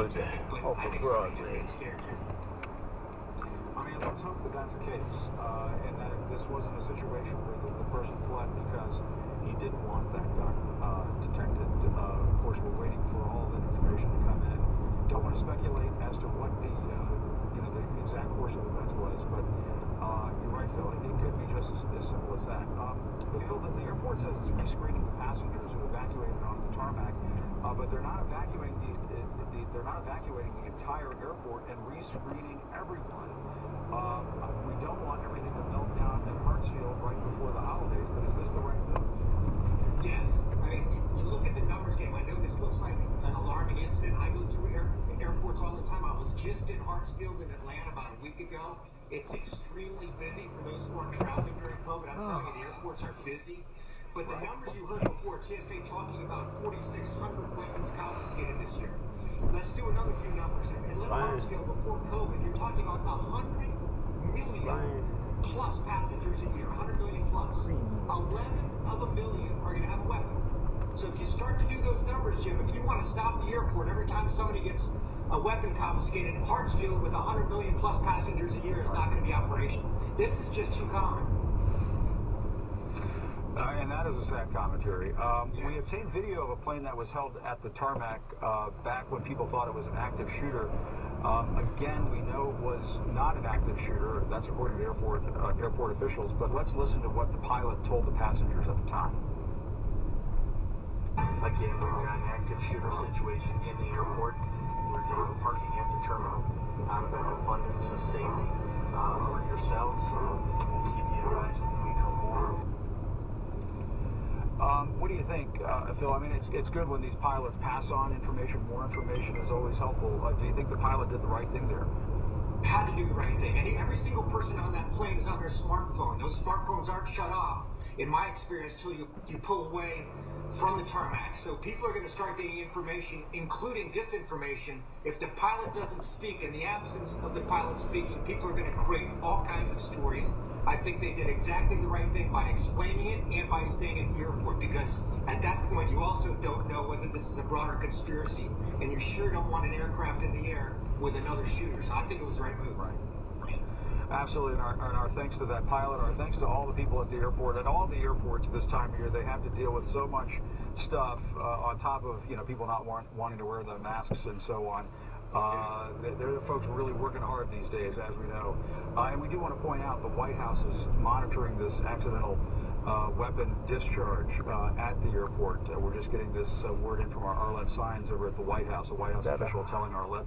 Greenwood off of Broadway. I mean, let's hope that that's the case, and that this wasn't a situation where the person fled because he didn't want that gun detected. Of course, we're waiting for all that information to come in. Don't want to speculate as to what the the exact course of events was, but you're right, Phil. It could be just as simple as that. But Phil, the airport says it's rescreening the passengers who evacuated onto the tarmac, but they're not evacuating the entire airport and rescreening everyone. We don't want everything to melt down in Hartsfield right before the holidays, but is this the right move? Yes. I mean, you look at the numbers, Game. I know this looks like an alarming incident. I go through airports all the time. I was just in Hartsfield in Atlanta about a week ago. It's extremely busy for those who aren't traveling during COVID. I'm telling you, the airports are busy. But the numbers you heard before, TSA talking about 4,600 weapons confiscated this year. Let's do another few numbers. And let Hartsfield, before COVID, you're talking about 100 million plus passengers a year. 100 million plus. 11 of a million are going to have a weapon. So if you start to do those numbers, Jim, if you want to stop the airport every time somebody gets a weapon confiscated, Hartsfield with 100 million plus passengers a year is not going to be operational. This is just too common. And that is a sad commentary. We obtained video of a plane that was held at the tarmac back when people thought it was an active shooter. Again, we know it was not an active shooter. That's according to airport officials. But let's listen to what the pilot told the passengers at the time. Again, we've got an active shooter situation in the airport. We're doing parking at the terminal out of an abundance of safety for yourselves. We'll keep you advised when we know more. What do you think, Phil? I mean, it's good when these pilots pass on information. More information is always helpful. Do you think the pilot did the right thing there? Had to do the right thing. And every single person on that plane is on their smartphone. Those smartphones aren't shut off, in my experience, till you pull away from the tarmac. So people are going to start getting information, including disinformation. If the pilot doesn't speak, in the absence of the pilot speaking, people are going to create all kinds of stories. I think they did exactly the right thing by explaining it and by staying at the airport, because at that point you also don't know whether this is a broader conspiracy, and you sure don't want an aircraft in the air with another shooter. So I think it was the right move. Right. Absolutely, and our thanks to that pilot, our thanks to all the people at the airport. At all the airports this time of year, they have to deal with so much stuff on top of people not wanting to wear the masks and so on. They're the folks really working hard these days, as we know. And we do want to point out the White House is monitoring this accidental weapon discharge at the airport. We're just getting this word in from our Arlette Signs over at the White House, a White House official telling Arlette